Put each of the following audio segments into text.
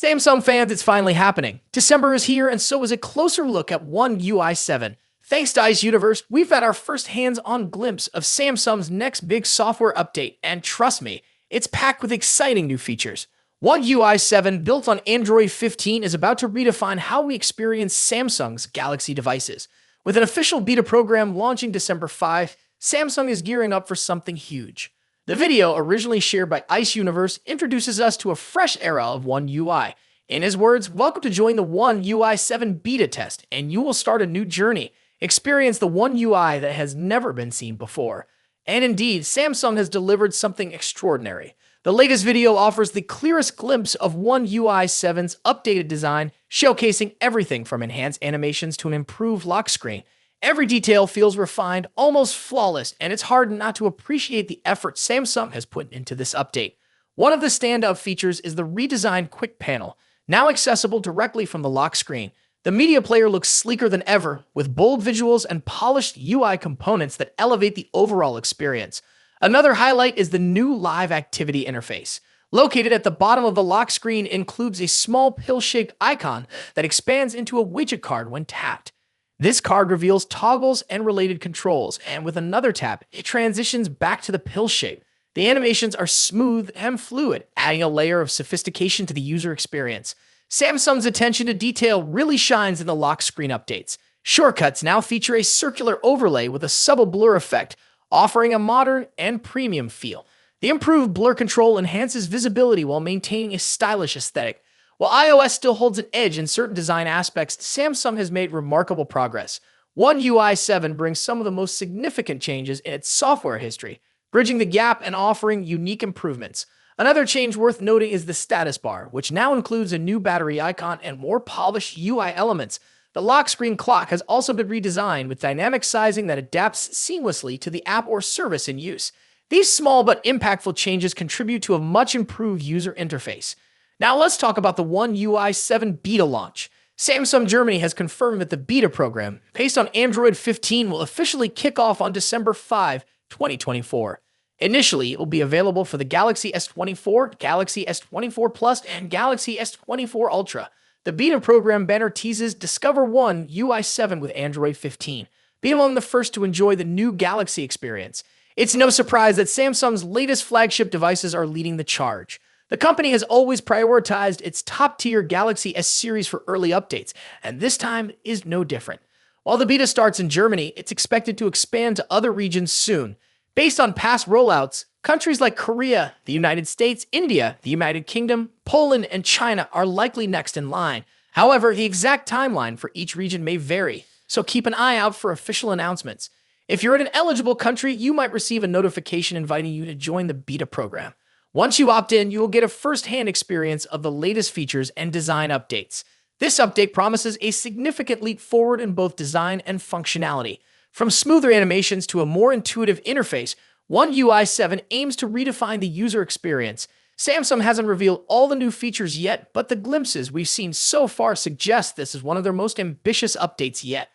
Samsung fans, it's finally happening. December is here, and so is a closer look at One UI 7. Thanks to Ice Universe, we've had our first hands-on glimpse of Samsung's next big software update, and trust me, it's packed with exciting new features. One UI 7, built on Android 15, is about to redefine how we experience Samsung's Galaxy devices. With an official beta program launching December 5, Samsung is gearing up for something huge. The video, originally shared by Ice Universe, introduces us to a fresh era of One UI. In his words, welcome to join the One UI 7 beta test, and you will start a new journey. Experience the One UI that has never been seen before. And indeed, Samsung has delivered something extraordinary. The latest video offers the clearest glimpse of One UI 7's updated design, showcasing everything from enhanced animations to an improved lock screen. Every detail feels refined, almost flawless, and it's hard not to appreciate the effort Samsung has put into this update. One of the standout features is the redesigned Quick Panel, now accessible directly from the lock screen. The media player looks sleeker than ever, with bold visuals and polished UI components that elevate the overall experience. Another highlight is the new Live Activity interface. Located at the bottom of the lock screen includes a small pill-shaped icon that expands into a widget card when tapped. This card reveals toggles and related controls, and with another tap, it transitions back to the pill shape. The animations are smooth and fluid, adding a layer of sophistication to the user experience. Samsung's attention to detail really shines in the lock screen updates. Shortcuts now feature a circular overlay with a subtle blur effect, offering a modern and premium feel. The improved blur control enhances visibility while maintaining a stylish aesthetic. While iOS still holds an edge in certain design aspects, Samsung has made remarkable progress. One UI 7 brings some of the most significant changes in its software history, bridging the gap and offering unique improvements. Another change worth noting is the status bar, which now includes a new battery icon and more polished UI elements. The lock screen clock has also been redesigned with dynamic sizing that adapts seamlessly to the app or service in use. These small but impactful changes contribute to a much improved user interface. Now let's talk about the One UI 7 beta launch. Samsung Germany has confirmed that the beta program, based on Android 15, will officially kick off on December 5, 2024. Initially, it will be available for the Galaxy S24, Galaxy S24 Plus, and Galaxy S24 Ultra. The beta program banner teases Discover One UI 7 with Android 15. Be among the first to enjoy the new Galaxy experience. It's no surprise that Samsung's latest flagship devices are leading the charge. The company has always prioritized its top-tier Galaxy S series for early updates, and this time is no different. While the beta starts in Germany, it's expected to expand to other regions soon. Based on past rollouts, countries like Korea, the United States, India, the United Kingdom, Poland, and China are likely next in line. However, the exact timeline for each region may vary, so keep an eye out for official announcements. If you're in an eligible country, you might receive a notification inviting you to join the beta program. Once you opt in, you will get a first-hand experience of the latest features and design updates. This update promises a significant leap forward in both design and functionality. From smoother animations to a more intuitive interface, One UI 7 aims to redefine the user experience. Samsung hasn't revealed all the new features yet, but the glimpses we've seen so far suggest this is one of their most ambitious updates yet.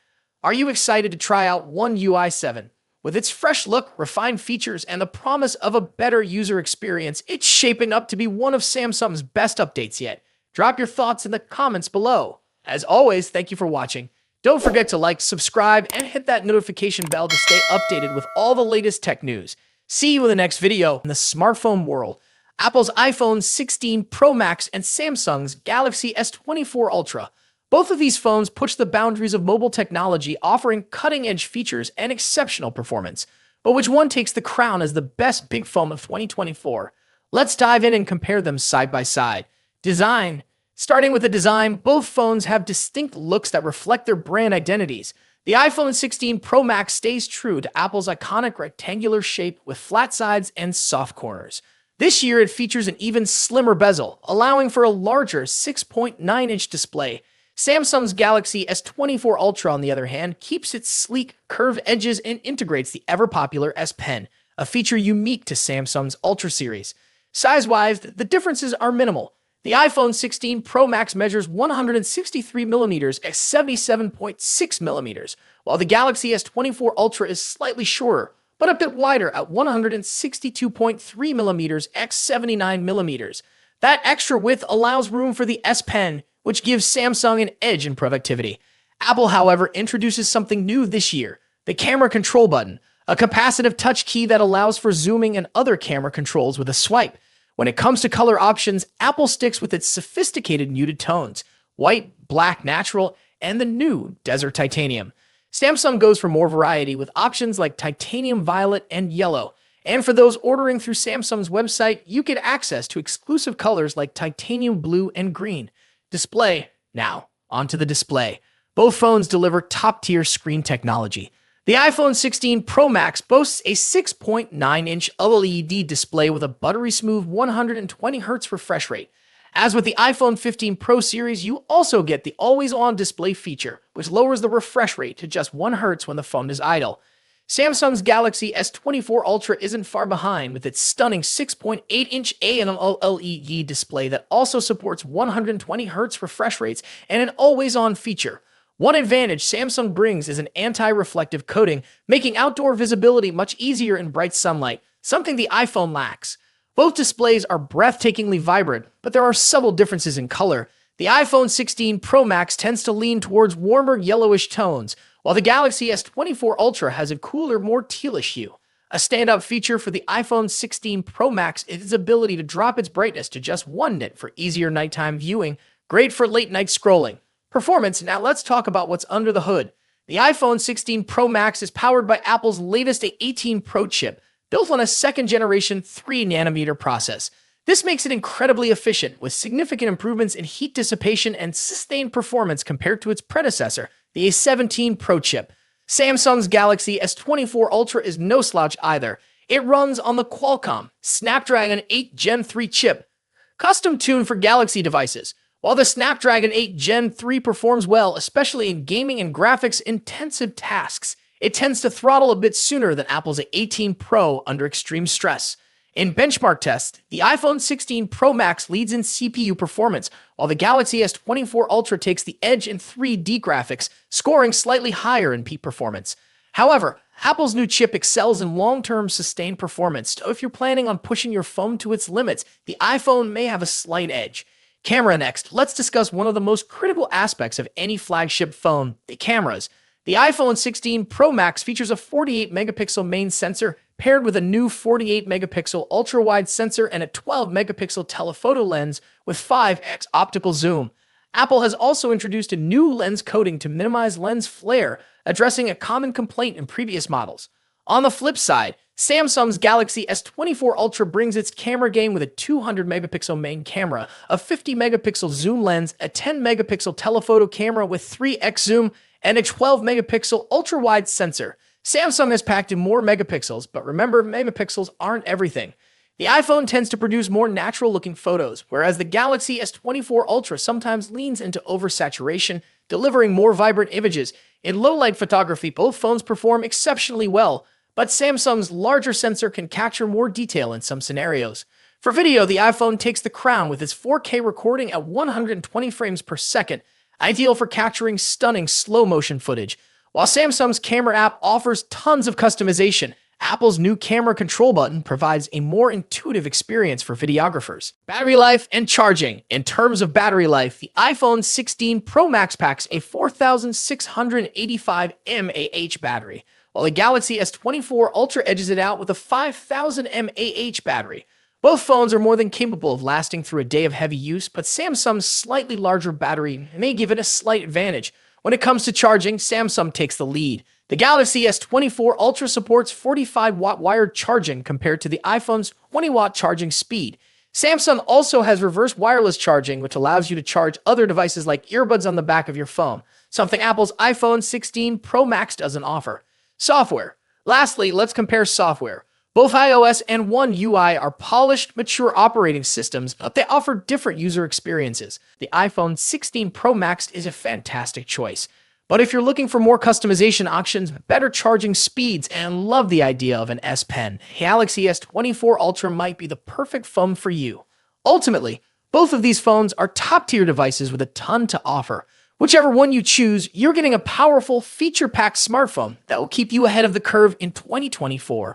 Are you excited to try out One UI 7? With its fresh look, refined features, and the promise of a better user experience, it's shaping up to be one of Samsung's best updates yet. Drop your thoughts in the comments below. As always, thank you for watching. Don't forget to like, subscribe, and hit that notification bell to stay updated with all the latest tech news. See you in the next video in the smartphone world. Apple's iPhone 16 Pro Max and Samsung's Galaxy S24 Ultra. Both of these phones push the boundaries of mobile technology, offering cutting-edge features and exceptional performance. But which one takes the crown as the best big phone of 2024? Let's dive in and compare them side by side. Design. Starting with the design, both phones have distinct looks that reflect their brand identities. The iPhone 16 Pro Max stays true to Apple's iconic rectangular shape with flat sides and soft corners. This year, it features an even slimmer bezel, allowing for a larger 6.9-inch display. Samsung's Galaxy S24 Ultra, on the other hand, keeps its sleek, curved edges and integrates the ever-popular S Pen, a feature unique to Samsung's Ultra series. Size-wise, the differences are minimal. The iPhone 16 Pro Max measures 163mm at 77.6mm, while the Galaxy S24 Ultra is slightly shorter, but a bit wider at 162.3mm at 79mm. That extra width allows room for the S Pen, which gives Samsung an edge in productivity. Apple, however, introduces something new this year, the camera control button, a capacitive touch key that allows for zooming and other camera controls with a swipe. When it comes to color options, Apple sticks with its sophisticated muted tones, white, black, natural, and the new Desert Titanium. Samsung goes for more variety with options like titanium violet and yellow. And for those ordering through Samsung's website, you get access to exclusive colors like titanium blue and green. Display. Now, onto the display. Both phones deliver top-tier screen technology. The iPhone 16 Pro Max boasts a 6.9-inch OLED display with a buttery-smooth 120Hz refresh rate. As with the iPhone 15 Pro series, you also get the always-on display feature, which lowers the refresh rate to just 1 Hz when the phone is idle. Samsung's Galaxy S24 Ultra isn't far behind with its stunning 6.8-inch AMOLED display that also supports 120Hz refresh rates and an always-on feature. One advantage Samsung brings is an anti-reflective coating, making outdoor visibility much easier in bright sunlight, something the iPhone lacks. Both displays are breathtakingly vibrant, but there are subtle differences in color. The iPhone 16 Pro Max tends to lean towards warmer yellowish tones, while the Galaxy S24 Ultra has a cooler, more tealish hue. A standout feature for the iPhone 16 Pro Max is its ability to drop its brightness to just 1 nit for easier nighttime viewing, great for late-night scrolling. Performance. Now let's talk about what's under the hood. The iPhone 16 Pro Max is powered by Apple's latest A18 Pro chip, built on a second-generation 3nm process. This makes it incredibly efficient, with significant improvements in heat dissipation and sustained performance compared to its predecessor, the A17 Pro chip. Samsung's Galaxy S24 Ultra is no slouch either. It runs on the Qualcomm Snapdragon 8 Gen 3 chip, custom-tuned for Galaxy devices. While the Snapdragon 8 Gen 3 performs well, especially in gaming and graphics-intensive tasks, it tends to throttle a bit sooner than Apple's A18 Pro under extreme stress. In benchmark tests, the iPhone 16 Pro Max leads in CPU performance, while the Galaxy S24 Ultra takes the edge in 3D graphics, scoring slightly higher in peak performance. However, Apple's new chip excels in long-term sustained performance, so if you're planning on pushing your phone to its limits, the iPhone may have a slight edge. Camera next. Let's discuss one of the most critical aspects of any flagship phone, the cameras. The iPhone 16 Pro Max features a 48-megapixel main sensor paired with a new 48-megapixel ultra-wide sensor and a 12-megapixel telephoto lens with 5x optical zoom. Apple has also introduced a new lens coating to minimize lens flare, addressing a common complaint in previous models. On the flip side, Samsung's Galaxy S24 Ultra brings its camera game with a 200-megapixel main camera, a 50-megapixel zoom lens, a 10-megapixel telephoto camera with 3x zoom, and a 12-megapixel ultra-wide sensor. Samsung has packed in more megapixels, but remember, megapixels aren't everything. The iPhone tends to produce more natural-looking photos, whereas the Galaxy S24 Ultra sometimes leans into oversaturation, delivering more vibrant images. In low-light photography, both phones perform exceptionally well, but Samsung's larger sensor can capture more detail in some scenarios. For video, the iPhone takes the crown with its 4K recording at 120 frames per second, ideal for capturing stunning slow-motion footage. While Samsung's camera app offers tons of customization, Apple's new camera control button provides a more intuitive experience for videographers. Battery life and charging. In terms of battery life, the iPhone 16 Pro Max packs a 4,685 mAh battery, while the Galaxy S24 Ultra edges it out with a 5,000 mAh battery. Both phones are more than capable of lasting through a day of heavy use, but Samsung's slightly larger battery may give it a slight advantage. When it comes to charging, Samsung takes the lead. The Galaxy S24 Ultra supports 45-watt wired charging compared to the iPhone's 20-watt charging speed. Samsung also has reverse wireless charging, which allows you to charge other devices like earbuds on the back of your phone, something Apple's iPhone 16 Pro Max doesn't offer. Software. Lastly, let's compare software. Both iOS and One UI are polished, mature operating systems, but they offer different user experiences. The iPhone 16 Pro Max is a fantastic choice. But if you're looking for more customization options, better charging speeds, and love the idea of an S Pen, Galaxy S24 Ultra might be the perfect phone for you. Ultimately, both of these phones are top-tier devices with a ton to offer. Whichever one you choose, you're getting a powerful, feature-packed smartphone that will keep you ahead of the curve in 2024.